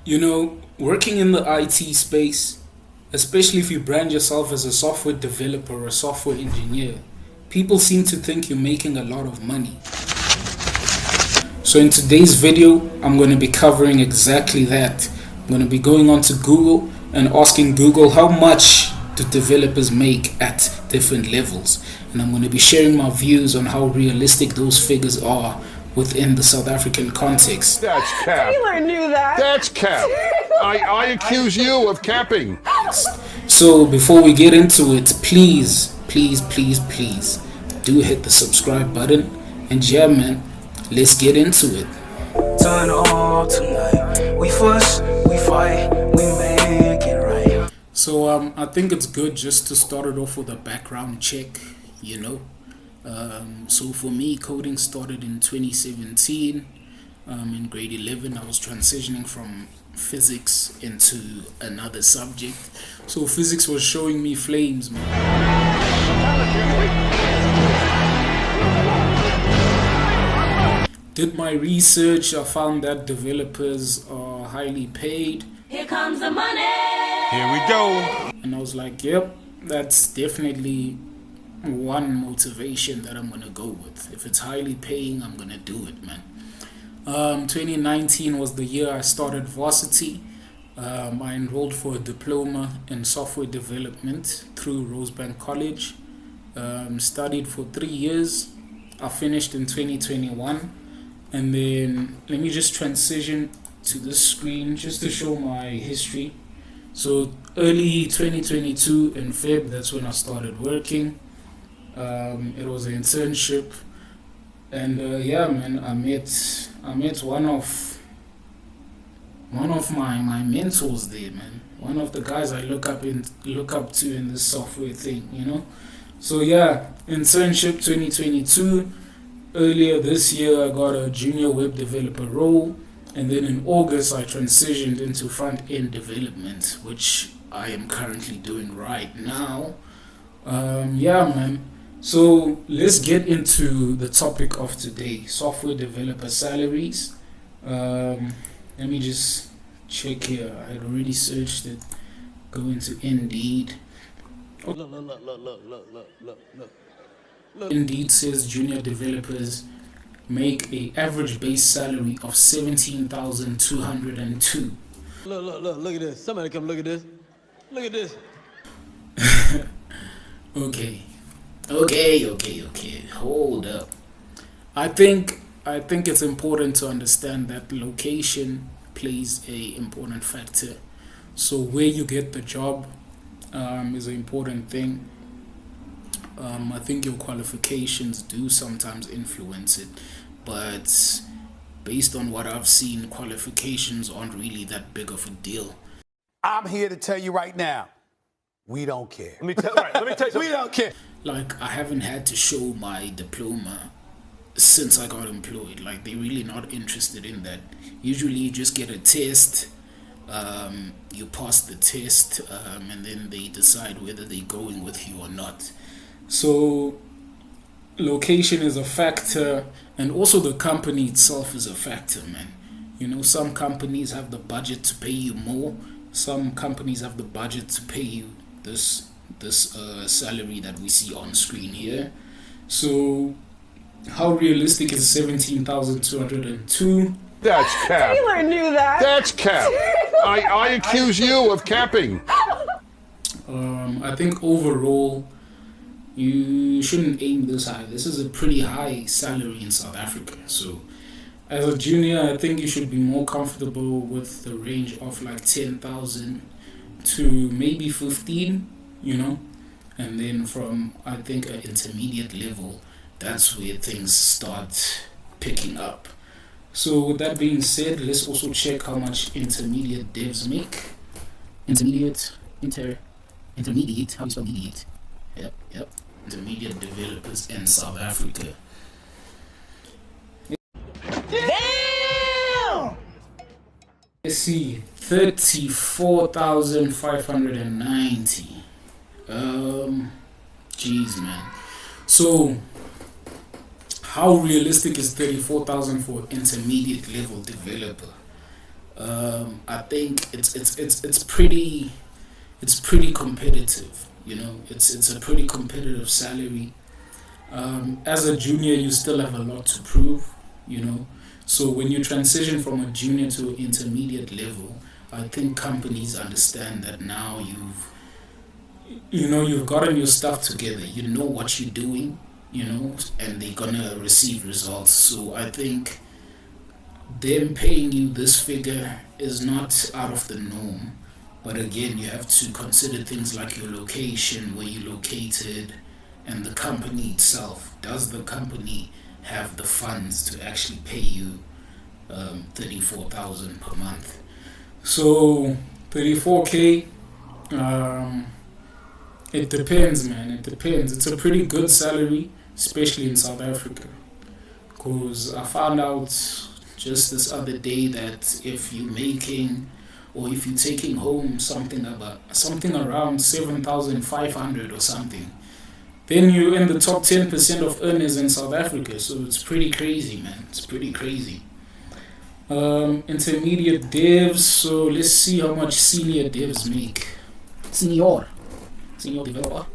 Working in the IT space, especially if you brand yourself as a software developer or a software engineer, people seem to think you're making a lot of money. So in today's video, I'm going to be covering exactly that. I'm going to be going on to Google and asking Google how much do developers make at different levels. And I'm going to be sharing my views on how realistic those figures are within the South African context. That's cap. Taylor knew that. That's cap. I accuse you of capping. So before we get into it, please do hit the subscribe button. And yeah, man, let's get into it. Turn all tonight. We fuss, we fight, we make it right. So I think it's good just to start it off with a background check, So for me, coding started in 2017. In grade 11, I was transitioning from physics into another subject. So physics was showing me flames, man. Did my research, I found that developers are highly paid. Here comes the money. Here we go. And I was like, yep, that's definitely one motivation that I'm gonna go with. If it's highly paying, I'm gonna do it, man. 2019 was the year I started varsity. I enrolled for a diploma in software development through Rosebank College. Studied for 3 years. I finished in 2021. And then let me just transition to this screen just to show my history. So early 2022 in Feb, that's when I started working. It was an internship, and yeah, man, I met one of my mentors there, man. One of the guys I look up to in this software thing. So yeah, internship 2022. Earlier this year, I got a junior web developer role, and then in August, I transitioned into front-end development, which I am currently doing right now. Yeah, man. So let's get into the topic of today: software developer salaries. Let me just check here. I had already searched it. Go into Indeed. Look. Indeed says junior developers make a average base salary of 17,202. Look at this. Somebody come look at this. Look at this. Okay. Hold up. I think it's important to understand that location plays a important factor. So where you get the job is an important thing. I think your qualifications do sometimes influence it, but based on what I've seen, qualifications aren't really that big of a deal. I'm here to tell you right now, we don't care. Let me tell you something. We don't care. Like, I haven't had to show my diploma since I got employed. Like, they're really not interested in that. Usually you just get a test, you pass the test, and then they decide whether they're going with you or not. So location is a factor, and also the company itself is a factor, man. Some companies have the budget to pay you more. Some companies have the budget to pay you this salary that we see on screen here. So how realistic is 17,202? That's cap. Taylor knew that. That's cap. I accuse you of capping. I think overall you shouldn't aim this high. This is a pretty high salary in South Africa. So as a junior, I think you should be more comfortable with the range of like 10,000 to maybe 15, and then from, I think, an intermediate level, that's where things start picking up. So with that being said, let's also check how much intermediate devs make. Intermediate, how do you spell mediate? Yep. Intermediate developers in South Africa. Damn! Let's see, 34,590. Jeez, man. So, how realistic is 34,000 for intermediate level developer? I think it's pretty competitive. You know, it's a pretty competitive salary. As a junior, you still have a lot to prove. You know, so when you transition from a junior to an intermediate level, I think companies understand that now you've gotten your stuff together. You know what you're doing. You know, and they're gonna receive results. So I think them paying you this figure is not out of the norm. But again, you have to consider things like your location, where you're located, and the company itself. Does the company have the funds to actually pay you 34,000 per month? So 34K, it depends, man. It depends. It's a pretty good salary, especially in South Africa. Because I found out just this other day that if you're making, or if you're taking home something around 7,500 or something, then you're in the top 10% of earners in South Africa. So it's pretty crazy, man. It's pretty crazy. Intermediate devs. So let's see how much senior devs make. Senior developer.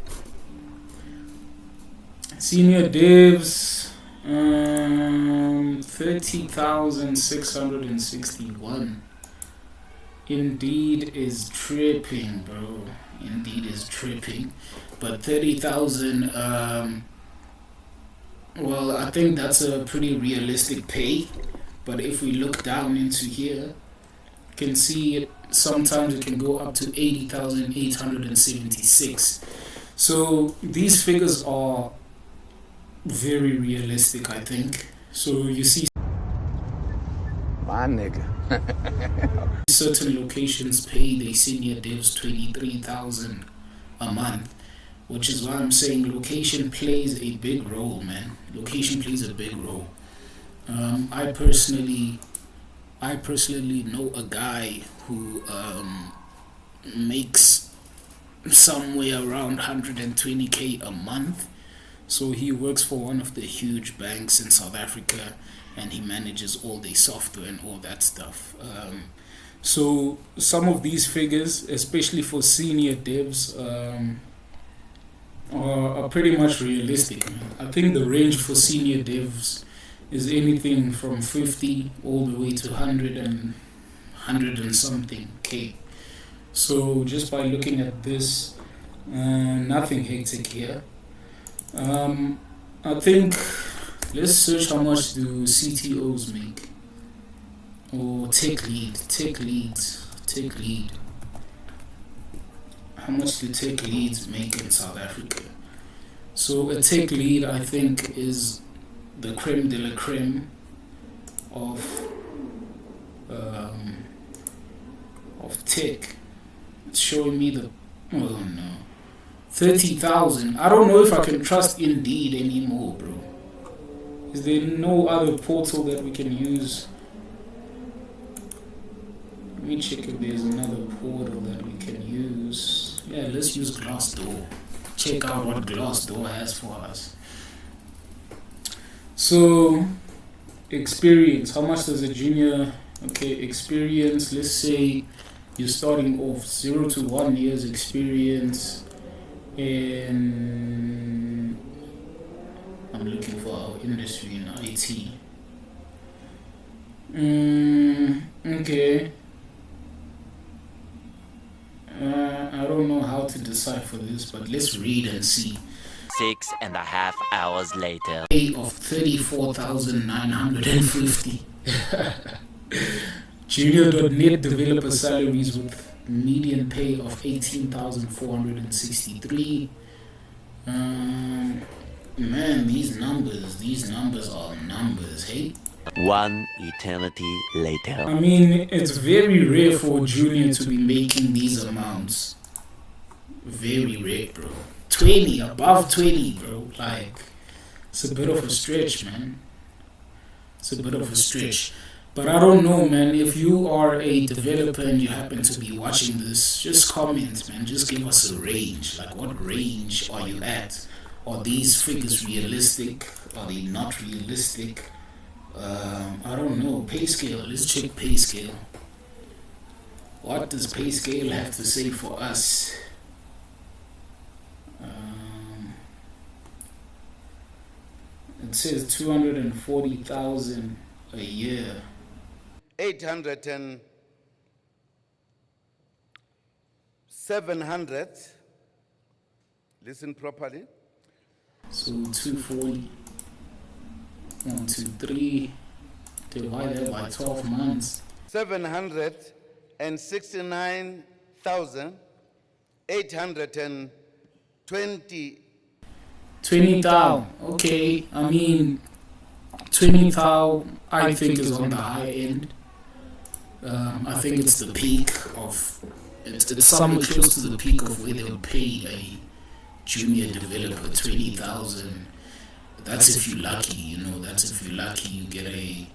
Senior devs. 30,661. Indeed is tripping, bro. Indeed is tripping. But 30,000, well, I think that's a pretty realistic pay. But if we look down into here, you can see it, sometimes it can go up to 80,876. So these figures are very realistic, I think. So you see My nigga. certain locations pay their senior devs 23,000 a month, which is why I'm saying location plays a big role, man. Location plays a big role. I personally know a guy who makes somewhere around 120K a month. So he works for one of the huge banks in South Africa, and he manages all the software and all that stuff. So some of these figures, especially for senior devs, are pretty much realistic. I think the range for senior devs is anything from 50 all the way to 100 and something K. So just by looking at this, nothing hectic here. I think let's search how much do CTOs make, or tech lead. How much do tech leads make in South Africa? So a tech lead, I think, is the creme de la creme of tech. It's showing me the 30,000. I don't know if I can trust Indeed anymore, bro. Is there no other portal that we can use? Let me check if there's another portal that we can use. Yeah, let's use Glassdoor. Check out what Glassdoor has for us. So, experience. How much does a junior? Okay, experience. Let's say you're starting off 0 to 1 years experience in. I'm looking for our industry in IT. Okay. I don't know how to decipher this, but let's read and see. 6.5 hours later. Pay of 34,950. Junior.net developer salaries with median pay of 18,463. Man, these numbers are numbers, hey? 1 eternity later. I mean, it's very rare for a junior to be making these amounts. Very rare, bro. 20, above 20, bro. Like, it's a bit of a stretch, man. It's a bit of a stretch. But I don't know, man. If you are a developer and you happen to be watching this, just comment, man. Just give us a range. Like, what range are you at? Are these figures realistic? Are they not realistic? I don't know. Pay scale. Let's check pay scale. What does pay scale have to say for us? It says 240,000 a year. 700. Listen properly. So 240, 1, 2, 3, divide that by 12 months. 769,820. 20,000. Okay, I mean, 20,000 I think is on the high end. I think it's the peak of, it's somewhere close to the peak of where they would pay a junior developer 20,000. That's if you're lucky, you know. That's if you're lucky. You get a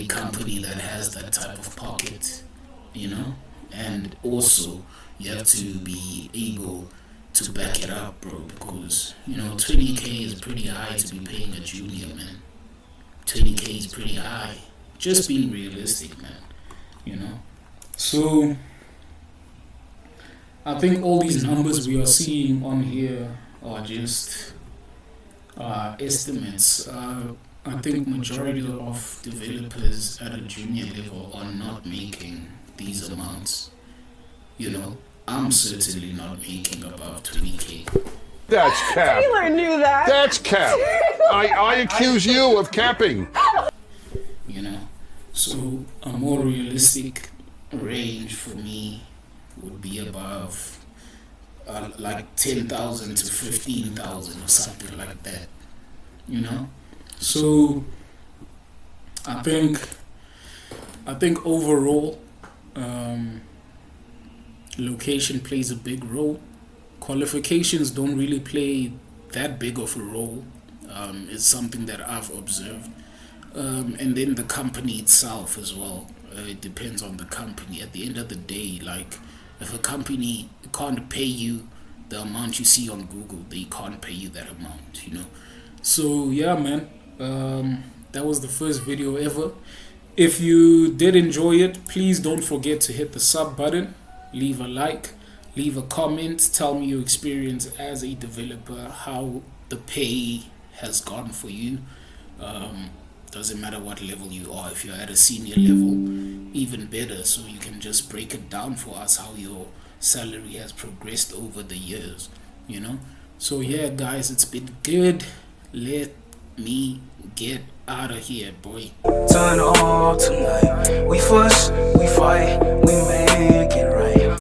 company that has that type of pocket, you know. And also, you have to be able to back it up, bro, because, you know, 20K is pretty high to be paying a junior, man. 20K is pretty high. Just being realistic, man, you know. So I think all these numbers we are seeing on here are just estimates. I think majority of developers at a junior level are not making these amounts, you know. I'm certainly not making above 20K. That's cap. Taylor knew that. That's cap. I accuse you of capping. You know, so a more realistic range for me would be above like 10,000 to 15,000 or something like that. You know, so I think overall, location plays a big role. Qualifications don't really play that big of a role. It's something that I've observed. And then the company itself as well. It depends on the company. At the end of the day, like, if a company can't pay you the amount you see on Google, they can't pay you that amount, you know. So yeah, man, that was the first video ever. If you did enjoy it, please don't forget to hit the sub button, leave a like, leave a comment, tell me your experience as a developer, how the pay has gone for you. Doesn't matter what level you are. If you're at a senior level, even better, so you can just break it down for us how your salary has progressed over the years, you know. So yeah, guys, it's been good. Let me get out of here, boy. Turn on tonight. We fuss, we fight.